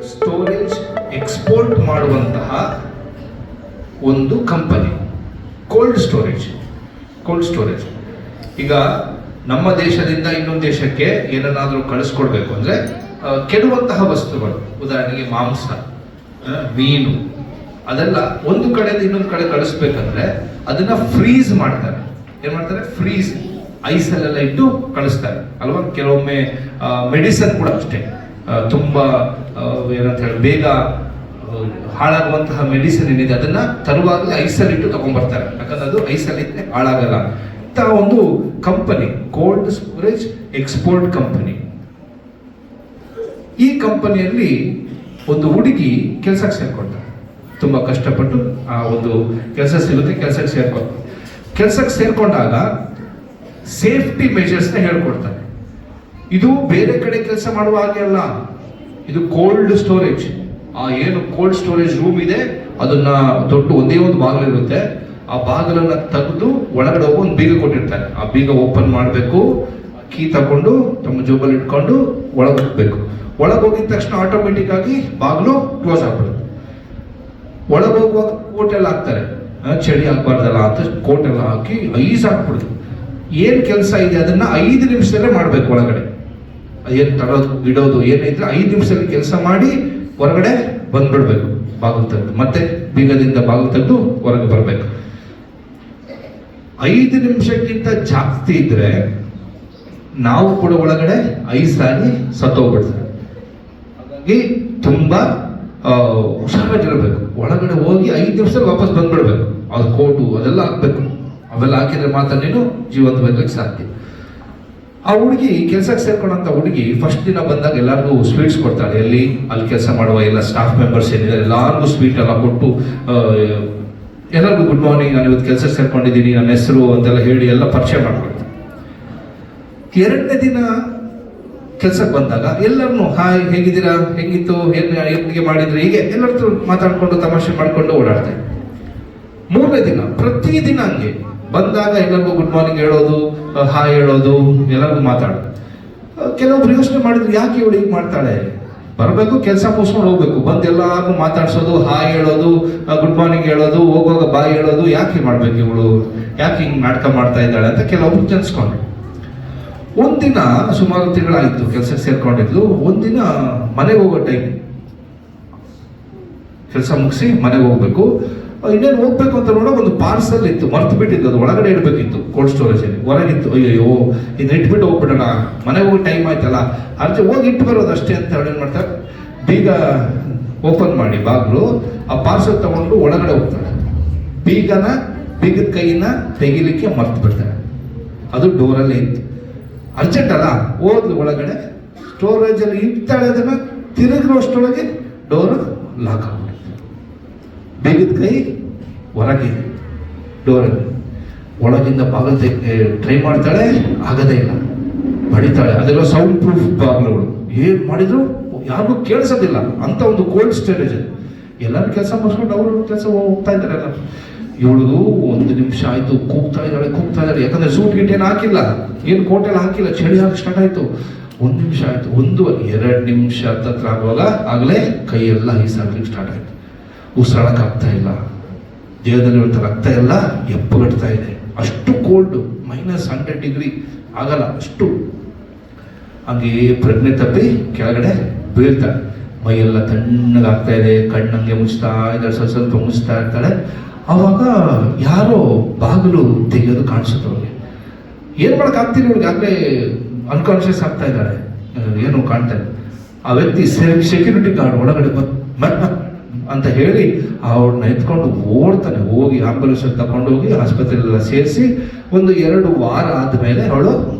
Storage export ಮಾಡುವಂತಹ ಒಂದು company cold storage. ಈಗ ನಮ್ಮ ದೇಶದಿಂದ ಇನ್ನೊಂದು ದೇಶಕ್ಕೆ ಏನನ್ನಾದರೂ ಕಳಿಸ್ಕೊಡ್ಬೇಕು ಅಂದ್ರೆ ಕೆಡುವಂತಹ ವಸ್ತುಗಳು, ಉದಾಹರಣೆಗೆ ಮಾಂಸ, ಮೀನು, ಅದೆಲ್ಲ ಒಂದು ಕಡೆಯಿಂದ ಇನ್ನೊಂದು ಕಡೆ ಕಳಿಸ್ಬೇಕಂದ್ರೆ ಅದನ್ನ ಫ್ರೀಸ್ ಮಾಡ್ತಾರೆ. ಏನ್ ಮಾಡ್ತಾರೆ? ಫ್ರೀಸ್, ಐಸಲ್ಲೆಲ್ಲ ಇಟ್ಟು ಕಳಿಸ್ತಾರೆ ಅಲ್ವಾ. ಕೆಲವೊಮ್ಮೆ ಮೆಡಿಸನ್ ಕೂಡ ಅಷ್ಟೇ, ತುಂಬಾ ಏನಂತ ಹೇಳಿ ಬೇಗ ಹಾಳಾಗುವಂತಹ ಮೆಡಿಸಿನ್ ಏನಿದೆ ಅದನ್ನ ತರುವಾಗಲೇ ಐಸಲ್ಲಿ ಇಟ್ಟು ತಗೊಂಡ್ಬರ್ತಾರೆ, ಯಾಕಂದ್ರೆ ಅದು ಐಸಲ್ಲಿ ಇದ್ರೆ ಹಾಳಾಗಲ್ಲ. ಇಂತಹ ಒಂದು company cold storage export company. ಈ ಕಂಪನಿಯಲ್ಲಿ ಒಂದು ಹುಡುಗಿ ಕೆಲಸಕ್ಕೆ ಸೇರ್ಕೊಳ್ತಾರೆ. ತುಂಬಾ ಕಷ್ಟಪಟ್ಟು ಆ ಒಂದು ಕೆಲಸ ಸಿಗುತ್ತೆ, ಕೆಲಸಕ್ಕೆ ಸೇರ್ಕೊಂಡಾಗ ಸೇಫ್ಟಿ ಮೆಜರ್ಸ್ನ ಹೇಳ್ಕೊಡ್ತಾರೆ. ಇದು ಬೇರೆ ಕಡೆ ಕೆಲಸ ಮಾಡುವ ಹಾಗೆ ಅಲ್ಲ, ಇದು ಕೋಲ್ಡ್ ಸ್ಟೋರೇಜ್. ಏನು ಕೋಲ್ಡ್ ಸ್ಟೋರೇಜ್ ರೂಮ್ ಇದೆ ಅದನ್ನ ದೊಡ್ಡ ಒಂದೇ ಒಂದು ಬಾಗಿಲಿರುತ್ತೆ, ಆ ಬಾಗಿಲನ್ನ ತೆಗೆದು ಒಳಗಡೆ ಹೋಗಿ ಒಂದು ಬೀಗ ಕೊಟ್ಟಿರ್ತಾರೆ. ಆ ಬೀಗ ಓಪನ್ ಮಾಡಬೇಕು, ಕೀ ತಗೊಂಡು ತಮ್ಮ ಜೋಬಲ್ಲಿ ಇಟ್ಕೊಂಡು ಒಳಗೆ ಹೋಗ್ಬೇಕು. ಒಳಗೆ ಹೋಗಿದ ತಕ್ಷಣ ಆಟೋಮೆಟಿಕ್ ಆಗಿ ಬಾಗಿಲು ಕ್ಲೋಸ್ ಆಗ್ಬಿಡುತ್ತೆ. ಒಳಗೆ ಹೋಗುವಾಗ ಕೋಟ್ ಎಲ್ಲ ಹಾಕ್ತಾರೆ, ಚಳಿ ಆಗ್ಬಾರ್ದಲ್ಲ ಅಂತ ಕೋಟ್ ಎಲ್ಲ ಹಾಕಿ ಐಸ್ ಹಾಕ್ಬಿಡುದು. ಏನ್ ಕೆಲಸ ಇದೆ ಅದನ್ನ 5 ನಿಮಿಷದಲ್ಲೇ ಮಾಡ್ಬೇಕು. ಒಳಗಡೆ ಏನ್ ತರೋದು ಇಡೋದು ಏನಿದ್ರೆ 5 ನಿಮಿಷದಲ್ಲಿ ಕೆಲಸ ಮಾಡಿ ಹೊರಗಡೆ ಬಂದ್ಬಿಡ್ಬೇಕು. ಬಾಗಿಲು ತೆಗೆದು ಮತ್ತೆ ಬೀಗದಿಂದ ಬಾಗಿಲು ತೆಗೆದು ಹೊರಗೆ ಬರ್ಬೇಕು. 5 ನಿಮಿಷಕ್ಕಿಂತ ಜಾಸ್ತಿ ಇದ್ರೆ ನಾವು ಕೂಡ ಒಳಗಡೆ ಐಸ್ ಆಗಿ ಸತ್ತೋಗ್ಬಿಡ್ತಾರೆ. ಹಾಗಾಗಿ ತುಂಬಾ ಹುಷಾರಾಗಿರ್ಬೇಕು. ಒಳಗಡೆ ಹೋಗಿ 5 ನಿಮಿಷದಲ್ಲಿ ವಾಪಸ್ ಬಂದ್ಬಿಡ್ಬೇಕು. ಅದು ಕೋಟು ಅದೆಲ್ಲ ಹಾಕ್ಬೇಕು. ಅವೆಲ್ಲ ಹಾಕಿದ್ರೆ ಮಾತ್ರ ನೀನು ಜೀವಂತವಾಗಿ ಸಾಧ್ಯ. ಆ ಹುಡುಗಿ ಕೆಲಸಕ್ಕೆ ಸೇರ್ಕೊಂಡಂತ ಹುಡುಗಿ ಫಸ್ಟ್ ದಿನ ಬಂದಾಗ ಎಲ್ಲರಿಗೂ ಸ್ವೀಟ್ಸ್ ಕೊಡ್ತಾಳೆ. ಅಲ್ಲಿ ಕೆಲಸ ಮಾಡುವ ಎಲ್ಲ ಸ್ಟಾಫ್ ಮೆಂಬರ್ಸ್ ಏನಿದ್ದಾರೆ ಎಲ್ಲರಿಗೂ ಸ್ವೀಟ್ ಎಲ್ಲ ಕೊಟ್ಟು ಎಲ್ಲರಿಗೂ ಗುಡ್ ಮಾರ್ನಿಂಗ್, ನಾನು ಇವತ್ತು ಕೆಲಸಕ್ಕೆ ಸೇರ್ಕೊಂಡಿದ್ದೀನಿ, ನನ್ನ ಹೆಸರು ಅಂತೆಲ್ಲ ಹೇಳಿ ಎಲ್ಲ ಪರಿಚಯ ಮಾಡ್ಕೊಳ್ತಾರೆ. 2ನೇ ದಿನ ಕೆಲ್ಸಕ್ಕೆ ಬಂದಾಗ ಎಲ್ಲರನ್ನು ಹಾಯ್, ಹೇಗಿದ್ದೀರಾ, ಹೆಂಗಿತ್ತು, ಹೇಗೆ ಮಾಡಿದ್ರೆ, ಹೀಗೆ ಎಲ್ಲರದ್ದು ಮಾತಾಡ್ಕೊಂಡು ತಮಾಷೆ ಮಾಡ್ಕೊಂಡು ಓಡಾಡ್ತಾರೆ. 3ನೇ ದಿನ ಪ್ರತಿದಿನ ಹಂಗೆ ಬಂದಾಗ ಎಲ್ಲರಿಗೂ ಗುಡ್ ಮಾರ್ನಿಂಗ್ ಹೇಳೋದು, ಹಾಯ್ ಹೇಳೋದು, ಎಲ್ಲರಿಗೂ ಮಾತಾಡೋದು. ಕೆಲವೊಬ್ರು ಯೋಚನೆ ಮಾಡಿದ್ರು, ಯಾಕೆ ಇವಳು ಹೀಗೆ ಮಾಡ್ತಾಳೆ? ಬರಬೇಕು, ಕೆಲಸ ಮುಗಿಸ್ಕೊಂಡು ಹೋಗ್ಬೇಕು, ಬಂದು ಎಲ್ಲಾರು ಮಾತಾಡ್ಸೋದು, ಹಾಯ್ ಹೇಳೋದು, ಗುಡ್ ಮಾರ್ನಿಂಗ್ ಹೇಳೋದು, ಹೋಗುವಾಗ ಬಾಯ್ ಹೇಳೋದು, ಯಾಕೆ ಮಾಡ್ಬೇಕು ಇವಳು, ಯಾಕೆ ಹಿಂಗೆ ನಾಟಕ ಮಾಡ್ತಾ ಇದ್ದಾಳೆ ಅಂತ ಕೆಲವೊಬ್ರು ನೆನ್ಸ್ಕೊಂಡ್ರು. ಒಂದಿನ ಸುಮಾರು ತಿಂಗಳಾಯಿತು ಕೆಲಸಕ್ಕೆ ಸೇರ್ಕೊಂಡಿದ್ಲು. ಒಂದಿನ ಮನೆಗೆ ಹೋಗೋ ಟೈಮ್, ಕೆಲಸ ಮುಗಿಸಿ ಮನೆಗೆ ಹೋಗ್ಬೇಕು. ಇನ್ನೇನು ಹೋಗ್ಬೇಕು ಅಂತ ನೋಡೋ ಒಂದು ಪಾರ್ಸಲ್ ಇತ್ತು, ಮರ್ತು ಬಿಟ್ಟಿದ್ದು, ಅದು ಒಳಗಡೆ ಇಡಬೇಕಿತ್ತು ಕೋಲ್ಡ್ ಸ್ಟೋರೇಜ್ ಅಲ್ಲಿ. ಹೊರಗಿತ್ತು. ಅಯ್ಯೋ ಇದನ್ನ ಇಟ್ಬಿಟ್ಟು ಹೋಗ್ಬಿಡೋಣ, ಮನೆಗೆ ಹೋಗಿ ಟೈಮ್ ಆಯ್ತಲ್ಲ, ಅರ್ಜೆ ಹೋಗಿ ಇಟ್ಟು ಬರೋದು ಅಷ್ಟೇ ಅಂತ ಹೇಳಿ ಏನ್ ಮಾಡ್ತಾರೆ, ಬೀಗ ಓಪನ್ ಮಾಡಿ ಬಾಗ್ಲು ಆ ಪಾರ್ಸಲ್ ತಗೊಂಡು ಒಳಗಡೆ ಹೋಗ್ತಾರೆ. ಬೀಗದ ಕೈಯಿಂದ ತೆಗಿಲಿಕ್ಕೆ ಮರ್ತು ಬಿಡ್ತಾರೆ. ಅದು ಡೋರಲ್ಲೇ ಇತ್ತು. ಅರ್ಜೆಂಟ್ ಅಲ್ಲ, ಹೋದ್ಲು ಒಳಗಡೆ, ಸ್ಟೋರೇಜ್ ಅಲ್ಲಿ ಇಡ್ತಾಳೆ, ಅದನ್ನ ತಿರುಗಿರೋಷ್ಟೊಳಗೆ ಡೋರ್ ಲಾಕ್ ಆಗ್ಬಿಡುತ್ತೆ. ಬೀಗದ ಕೈ ಹೊರಗಿದೆ ಡೋರಲ್ಲಿ. ಒಳಗಿಂದ ಬಾಗಿಲು ಟ್ರೈ ಮಾಡ್ತಾಳೆ, ಆಗದೇ ಇಲ್ಲ, ಬಡಿತಾಳೆ. ಅದೆಲ್ಲ ಸೌಂಡ್ ಪ್ರೂಫ್ ಬಾಗಿಲುಗಳು. ಏನ್ ಮಾಡಿದ್ರು ಯಾರಿಗೂ ಕೇಳಿಸೋದಿಲ್ಲ ಅಂತ ಒಂದು ಕೋಲ್ಡ್ ಸ್ಟೋರೇಜ್. ಎಲ್ಲರೂ ಕೆಲಸ ಮುಗಿಸ್ಕೊಂಡು ಅವರು ಕೆಲಸ ಹೋಗ್ತಾ ಇದ್ದಾರೆ. ಎಲ್ಲ ಇವಳು 1 ನಿಮಿಷ ಆಯ್ತು, ಕೂಗ್ತಾ ಇದ್ದಾಳೆ. ಯಾಕಂದ್ರೆ ಸೂಟ್ ಗಿಟ್ ಏನು ಹಾಕಿಲ್ಲ, ಏನು ಕೋಟ್ ಎಲ್ಲ ಹಾಕಿಲ್ಲ, ಚಳಿ ಹಾಕಿ ಸ್ಟಾರ್ಟ್ ಆಯ್ತು. 1 ನಿಮಿಷ ಆಯ್ತು, 2 ನಿಮಿಷ ಹತ್ರ ಆಗುವಾಗ ಆಗಲೇ ಕೈಯೆಲ್ಲ ಐಸಾಗ್ಲಿಕ್ಕೆ ಸ್ಟಾರ್ಟ್ ಆಯ್ತು. ಉಸಿರಾಡಕ್ ಆಗ್ತಾ ಇಲ್ಲ, ದೇಹದಲ್ಲಿ ರಕ್ತ ಎಲ್ಲ ಎಪ್ಪಗಟ್ತಾ ಇದೆ. ಅಷ್ಟು ಕೋಲ್ಡ್, -100 ಡಿಗ್ರಿ ಆಗಲ್ಲ ಅಷ್ಟು. ಹಾಗೆ ಪ್ರಜ್ಞೆ ತಪ್ಪಿ ಕೆಳಗಡೆ ಬೀಳ್ತಾಳೆ. ಮೈಯೆಲ್ಲ ತಣ್ಣಗಾಗ್ತಾ ಇದೆ, ಕಣ್ಣಂಗೆ ಮುಚ್ತಾ ಇದ್ದಾಳೆ, ಸ್ವಲ್ಪ ಮುಚ್ತಾ ಇರ್ತಾಳೆ. ಅವಾಗ ಯಾರೋ ಬಾಗಿಲು ತೆಗೆಯೋದು ಕಾಣಿಸುತ್ತೆ ಅವ್ರಿಗೆ. ಏನ್ ಮಾಡಕ್ ಆಗ್ತೀನಿ, ಅವ್ರಿಗೆ ಆಗ್ಲೇ ಅನ್ಕಾನ್ಶಿಯಸ್ ಆಗ್ತಾ ಇದ್ದಾಳೆ, ಏನು ಕಾಣ್ತಾ ಇಲ್ಲ. ಆ ವ್ಯಕ್ತಿ ಸೆಕ್ಯೂರಿಟಿ ಗಾರ್ಡ್ ಒಳಗಡೆ ಅಂತ ಹೇಳಿ ಅವ್ರನ್ನ ಎತ್ಕೊಂಡು ಓಡ್ತಾನೆ. ಹೋಗಿ ಆಂಬುಲೆನ್ಸ್ ತಗೊಂಡೋಗಿ ಆಸ್ಪತ್ರೆಯಲ್ಲೆಲ್ಲ ಸೇರಿಸಿ 1-2 ವಾರ ಆದ್ಮೇಲೆ ಅವಳು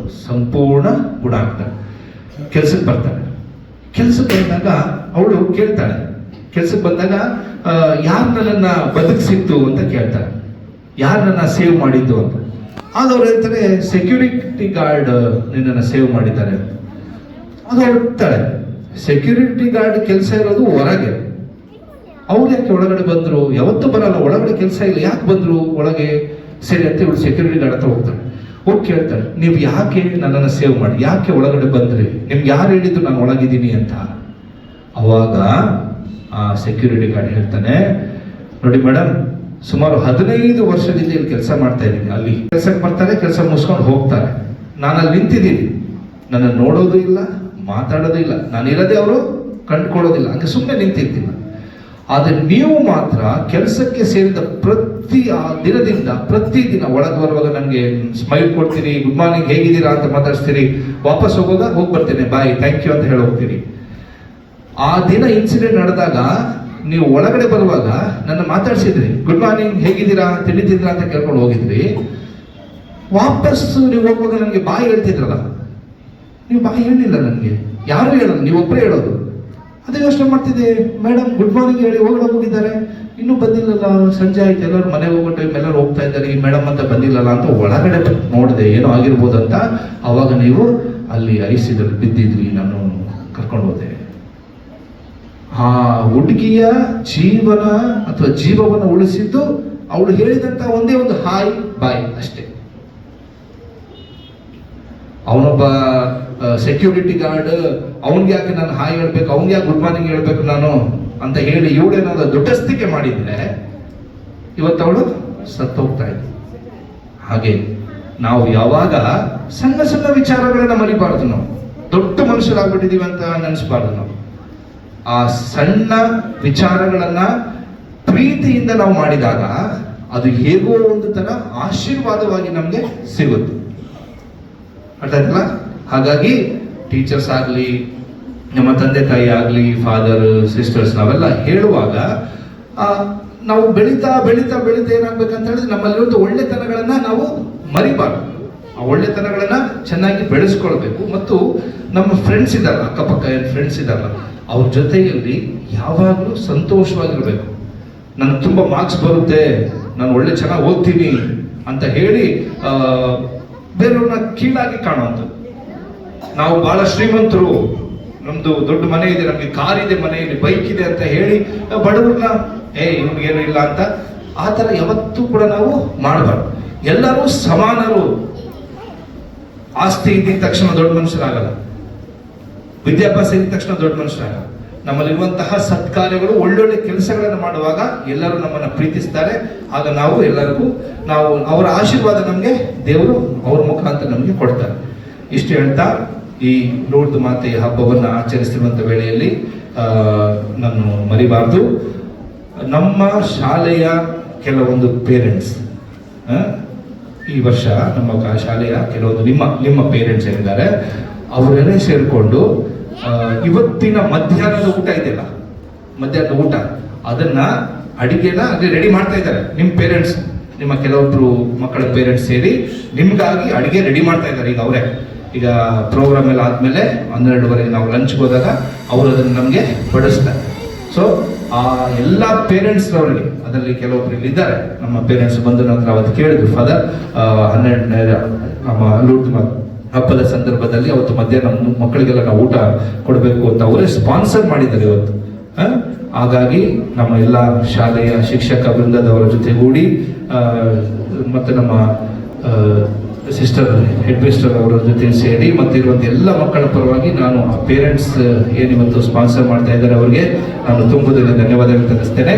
ಸಂಪೂರ್ಣ ಗುಣ ಆಗ್ತಾಳೆ. ಕೆಲ್ಸಕ್ಕೆ ಬರ್ತಾಳೆ. ಕೆಲ್ಸಕ್ಕೆ ಬಂದಾಗ ಅವಳು ಕೇಳ್ತಾಳೆ, ಕೆಲ್ಸಕ್ಕೆ ಬಂದಾಗ ಯಾರು ನನ್ನನ್ನ ಬದುಕಿಸಿತ್ತು ಅಂತ ಕೇಳ್ತಾಳೆ, ಯಾರು ನನ್ನ ಸೇವ್ ಮಾಡಿದ್ದು ಅಂತ. ಆಗ ಅವ್ರು ಹೇಳ್ತಾರೆ, ಸೆಕ್ಯೂರಿಟಿ ಗಾರ್ಡ್ ನಿನ್ನನ್ನು ಸೇವ್ ಮಾಡಿದ್ದಾರೆ. ಅದು ಹೇಳ್ತಾಳೆ, ಸೆಕ್ಯೂರಿಟಿ ಗಾರ್ಡ್ ಕೆಲಸ ಇರೋದು ಹೊರಗೆ, ಅವ್ರು ಯಾಕೆ ಒಳಗಡೆ ಬಂದ್ರು? ಯಾವತ್ತೂ ಬರಲ್ಲ, ಒಳಗಡೆ ಕೆಲಸ ಇಲ್ಲ, ಯಾಕೆ ಬಂದ್ರು ಒಳಗೆ? ಸರಿ ಅಂತ ಇವಳು ಸೆಕ್ಯೂರಿಟಿ ಗಾರ್ಡ್ ಹತ್ರ ಹೋಗ್ತಾಳೆ. ಹೋಗಿ ಕೇಳ್ತಾಳೆ, ನೀವು ಯಾಕೆ ನನ್ನನ್ನು ಸೇವ್ ಮಾಡಿ, ಯಾಕೆ ಒಳಗಡೆ ಬಂದ್ರಿ? ನಿಮ್ಗೆ ಯಾರು ಹೇಳಿದ್ದು ನಾನು ಒಳಗಿದ್ದೀನಿ ಅಂತ? ಅವಾಗ ಆ ಸೆಕ್ಯೂರಿಟಿ ಗಾರ್ಡ್ ಹೇಳ್ತಾನೆ, ನೋಡಿ ಮೇಡಮ್, ಸುಮಾರು 15 ವರ್ಷದಿಂದ ಇಲ್ಲಿ ಕೆಲಸ ಮಾಡ್ತಾ ಇದ್ದೀನಿ. ಅಲ್ಲಿ ಕೆಲಸಕ್ಕೆ ಬರ್ತಾರೆ, ಕೆಲಸ ಮುಗಿಸ್ಕೊಂಡು ಹೋಗ್ತಾರೆ. ನಾನು ಅಲ್ಲಿ ನಿಂತಿದ್ದೀನಿ, ನನ್ನ ನೋಡೋದು ಇಲ್ಲ, ಮಾತಾಡೋದು ಇಲ್ಲ, ನಾನು ಇರೋದೇ ಅವರು ಕಂಡುಕೊಳ್ಳೋದಿಲ್ಲ, ಹಂಗೆ ಸುಮ್ಮನೆ ನಿಂತಿರ್ತೀನಿ. ಆದರೆ ನೀವು ಮಾತ್ರ ಕೆಲಸಕ್ಕೆ ಸೇರಿದ ದಿನದಿಂದ ಪ್ರತಿದಿನ ಒಳಗೆ ಬರುವಾಗ ನನಗೆ ಸ್ಮೈಲ್ ಕೊಡ್ತೀರಿ, ಗುಡ್ ಮಾರ್ನಿಂಗ್, ಹೇಗಿದ್ದೀರಾ ಅಂತ ಮಾತಾಡ್ಸ್ತೀರಿ, ವಾಪಸ್ ಹೋಗೋದಾಗ ಹೋಗಿ ಬರ್ತೇನೆ, ಬಾಯ್, ಥ್ಯಾಂಕ್ ಯು ಅಂತ ಹೇಳಿ ಹೋಗ್ತೀರಿ. ಆ ದಿನ ಇನ್ಸಿಡೆಂಟ್ ನಡೆದಾಗ ನೀವು ಒಳಗಡೆ ಬರುವಾಗ ನನ್ನ ಮಾತಾಡ್ಸಿದ್ರಿ, ಗುಡ್ ಮಾರ್ನಿಂಗ್, ಹೇಗಿದ್ದೀರಾ, ತಿಳಿದಿದ್ರಾ ಅಂತ ಕೇಳ್ಕೊಂಡು ಹೋಗಿದ್ರಿ. ವಾಪಸ್ ನೀವು ಹೋಗುವಾಗ ನನಗೆ ಬಾಯ್ ಹೇಳ್ತಿದ್ರಲ್ಲ, ನೀವು ಬಾಯ್ ಹೇಳಿಲ್ಲ ನನಗೆ, ಯಾರು ಹೇಳೋದು, ನೀವೊಬ್ಬರೇ ಹೇಳೋದು. ಅದೇ ಯೋಚನೆ ಮಾಡ್ತಿದ್ದೆ, ಮೇಡಮ್ ಗುಡ್ ಮಾರ್ನಿಂಗ್ ಹೇಳಿ ಹೋಗಿದ್ದಾರೆ, ಇನ್ನೂ ಬಂದಿಲ್ಲಲ್ಲ, ಸಂಜೆ ಆಯ್ತು, ಎಲ್ಲರೂ ಮನೆಗೆ ಹೋಗೋ ಟೈಮ್ ಎಲ್ಲರೂ ಹೋಗ್ತಾ ಇದ್ದಾರೆ, ಈ ಮೇಡಮ್ ಅಂತ ಬಂದಿಲ್ಲಲ್ಲ ಅಂತ ಒಳಗಡೆ ನೋಡಿದೆ, ಏನೋ ಆಗಿರ್ಬೋದು ಅಂತ. ಅವಾಗ ನೀವು ಅಲ್ಲಿ ಐಸಿದಲ್ಲಿ ಬಿದ್ದಿದ್ರಿ, ನಾನು ಕರ್ಕೊಂಡು ಹೋದೆ. ಆ ಹುಡುಗಿಯ ಜೀವನ ಅಥವಾ ಜೀವವನ್ನು ಉಳಿಸಿದ್ದು ಅವಳು ಹೇಳಿದಂತ ಒಂದೇ ಒಂದು ಹಾಯ್ ಬಾಯ್ ಅಷ್ಟೇ. ಅವನೊಬ್ಬ ಸೆಕ್ಯೂರಿಟಿ ಗಾರ್ಡ್, ಅವನ್ಗೆ ಯಾಕೆ ನಾನು ಹಾಯ್ ಹೇಳ್ಬೇಕು, ಅವನ್ಗೆ ಯಾಕೆ ಗುಡ್ ಮಾರ್ನಿಂಗ್ ಹೇಳ್ಬೇಕು ನಾನು ಅಂತ ಹೇಳಿ ಇವಳೇನಾದ್ರು ದೊಡ್ಡಸ್ತಿಕೆ ಮಾಡಿದ್ರೆ ಇವತ್ತು ಅವಳು ಸತ್ತೋಗ್ತಾ ಇದ್ದ. ಹಾಗೆ ನಾವು ಯಾವಾಗ ಸಣ್ಣ ಸಣ್ಣ ವಿಚಾರಗಳನ್ನ ಮರಿಬಾರ್ದು, ನಾವು ದೊಡ್ಡ ಮನುಷ್ಯರಾಗ್ಬಿಟ್ಟಿದೀವಿ ಅಂತ ನೆನೆಸಬಾರ್ದು. ನಾವು ಆ ಸಣ್ಣ ವಿಚಾರಗಳನ್ನ ಪ್ರೀತಿಯಿಂದ ನಾವು ಮಾಡಿದಾಗ ಅದು ಹೇಗೋ ಒಂದು ತರ ಆಶೀರ್ವಾದವಾಗಿ ನಮ್ಗೆ ಸಿಗುತ್ತೆ. ಅರ್ಥ ಆಯ್ತಲ್ಲ? ಹಾಗಾಗಿ ಟೀಚರ್ಸ್ ಆಗಲಿ, ನಮ್ಮ ತಂದೆ ತಾಯಿ ಆಗಲಿ, ಫಾದರ್ ಸಿಸ್ಟರ್ಸ್, ನಾವೆಲ್ಲ ಹೇಳುವಾಗ ನಾವು ಬೆಳೀತಾ ಬೆಳೀತಾ ಬೆಳೀತಾ ಏನಾಗ್ಬೇಕಂತ ಹೇಳಿದ್ರೆ ನಮ್ಮಲ್ಲಿರುವಂಥ ಒಳ್ಳೆತನಗಳನ್ನ ನಾವು ಮರಿಬಾರ್ದು. ಆ ಒಳ್ಳೆತನಗಳನ್ನ ಚೆನ್ನಾಗಿ ಬೆಳೆಸ್ಕೊಳ್ಬೇಕು. ಮತ್ತು ನಮ್ಮ ಫ್ರೆಂಡ್ಸ್ ಇದ್ದಾರಲ್ಲ, ಅಕ್ಕಪಕ್ಕ ಏನು ಫ್ರೆಂಡ್ಸ್ ಇದ್ದಾರಲ್ಲ, ಅವ್ರ ಜೊತೆಯಲ್ಲಿ ಯಾವಾಗಲೂ ಸಂತೋಷವಾಗಿರ್ಬೇಕು. ನನಗೆ ತುಂಬ ಮಾರ್ಕ್ಸ್ ಬರುತ್ತೆ, ನಾನು ಒಳ್ಳೆ ಚೆನ್ನಾಗಿ ಓದ್ತೀನಿ ಅಂತ ಹೇಳಿ ಬೇರೆಯವ್ರನ್ನ ಕೀಳಾಗಿ ಕಾಣುವಂಥದ್ದು. ನಾವು ಬಹಳ ಶ್ರೀಮಂತರು, ನಮ್ದು ದೊಡ್ಡ ಮನೆ ಇದೆ, ನಮ್ಗೆ ಕಾರ್ ಇದೆ, ಮನೆಯಲ್ಲಿ ಬೈಕ್ ಇದೆ ಅಂತ ಹೇಳಿ ಬಡವ್ರನ್ನ ಇವ್ರಿಗೇನು ಇಲ್ಲ ಅಂತ ಆ ಥರ ಯಾವತ್ತೂ ಕೂಡ ನಾವು ಮಾಡಬಾರ್ದು. ಎಲ್ಲರೂ ಸಮಾನರು. ಆಸ್ತಿ ಇದ್ದ ತಕ್ಷಣ ದೊಡ್ಡ ಮನುಷ್ಯರಾಗಲ್ಲ, ವಿದ್ಯಾಭ್ಯಾಸ ಇದ್ದ ತಕ್ಷಣ ದೊಡ್ಡ ಮನುಷ್ಯರಾಗಲ್ಲ. ನಮ್ಮಲ್ಲಿರುವಂತಹ ಸತ್ಕಾರ್ಯಗಳು, ಒಳ್ಳೊಳ್ಳೆ ಕೆಲಸಗಳನ್ನು ಮಾಡುವಾಗ ಎಲ್ಲರೂ ನಮ್ಮನ್ನು ಪ್ರೀತಿಸ್ತಾರೆ. ಆಗ ನಾವು ಎಲ್ಲರಿಗೂ ಅವರ ಆಶೀರ್ವಾದ ನಮಗೆ ದೇವರು ಅವ್ರ ಮುಖಾಂತರ ನಮಗೆ ಕೊಡ್ತಾರೆ. ಇಷ್ಟು ಹೇಳ್ತಾ ಈ ಲೂರ್ದ್ ಮಾತೆಯ ಹಬ್ಬವನ್ನು ಆಚರಿಸ್ತಿರುವಂಥ ವೇಳೆಯಲ್ಲಿ ನಾನು ಮರಿಬಾರ್ದು, ನಮ್ಮ ಶಾಲೆಯ ಕೆಲವೊಂದು ಪೇರೆಂಟ್ಸ್, ಈ ವರ್ಷ ನಮ್ಮ ಶಾಲೆಯ ಕೆಲವೊಂದು ನಿಮ್ಮ ಪೇರೆಂಟ್ಸ್ ಏನಿದ್ದಾರೆ ಅವರೆಲ್ಲ ಸೇರಿಕೊಂಡು ಇವತ್ತಿನ ಮಧ್ಯಾಹ್ನದ ಊಟ ಇದೆಯಲ್ಲ, ಮಧ್ಯಾಹ್ನದ ಊಟ ಅದನ್ನ ಅಡಿಗೆನ ಅಲ್ಲಿ ರೆಡಿ ಮಾಡ್ತಾ ಇದ್ದಾರೆ. ನಿಮ್ಮ ಪೇರೆಂಟ್ಸ್, ನಿಮ್ಮ ಕೆಲವೊಬ್ರು ಮಕ್ಕಳ ಪೇರೆಂಟ್ಸ್ ಸೇರಿ ನಿಮ್ಗಾಗಿ ಅಡಿಗೆ ರೆಡಿ ಮಾಡ್ತಾ ಇದ್ದಾರೆ. ಈಗ ಪ್ರೋಗ್ರಾಮ್ ಎಲ್ಲ ಆದ್ಮೇಲೆ 12:30 ನಾವು ಲಂಚ್ಗೆ ಹೋದಾಗ ಅವರು ಅದನ್ನು ನಮಗೆ ಬಡಿಸ್ತಾರೆ. ಸೊ ಆ ಎಲ್ಲ ಪೇರೆಂಟ್ಸ್ ಅವರಿಗೆ, ಅದರಲ್ಲಿ ಕೆಲವೊಬ್ರು ಇಲ್ಲಿದ್ದಾರೆ, ನಮ್ಮ ಪೇರೆಂಟ್ಸ್ ಬಂದು ನಂತರ ಅವತ್ತು ಕೇಳಿದ್ರು, ಫಾದರ್ 12ನೇ ನಮ್ಮ ಲೂರ್ದ್ ಹಬ್ಬದ ಸಂದರ್ಭದಲ್ಲಿ ಅವತ್ತು ಮಧ್ಯಾಹ್ನ ಮಕ್ಕಳಿಗೆಲ್ಲ ನಾವು ಊಟ ಕೊಡಬೇಕು ಅಂತ ಅವರೇ ಸ್ಪಾನ್ಸರ್ ಮಾಡಿದ್ದಾರೆ ಇವತ್ತು. ಹಾಗಾಗಿ ನಮ್ಮ ಎಲ್ಲ ಶಾಲೆಯ ಶಿಕ್ಷಕ ವೃಂದದವರ ಜೊತೆಗೂಡಿ ಮತ್ತು ನಮ್ಮ ಸಿಸ್ಟರ್ ಹೆಡ್ ಮಿಸ್ಟರ್ ಅವರ ಜೊತೆ ಸೇರಿ ಮತ್ತು ಇರುವಂಥ ಎಲ್ಲ ಮಕ್ಕಳ ಪರವಾಗಿ ನಾನು ಆ ಪೇರೆಂಟ್ಸ್ ಏನಿವತ್ತು ಸ್ಪಾನ್ಸರ್ ಮಾಡ್ತಾ ಇದ್ದಾರೆ ಅವರಿಗೆ ನಾನು ತುಂಬುವುದರಲ್ಲಿ ಧನ್ಯವಾದಗಳು ತಿಳಿಸ್ತೇನೆ.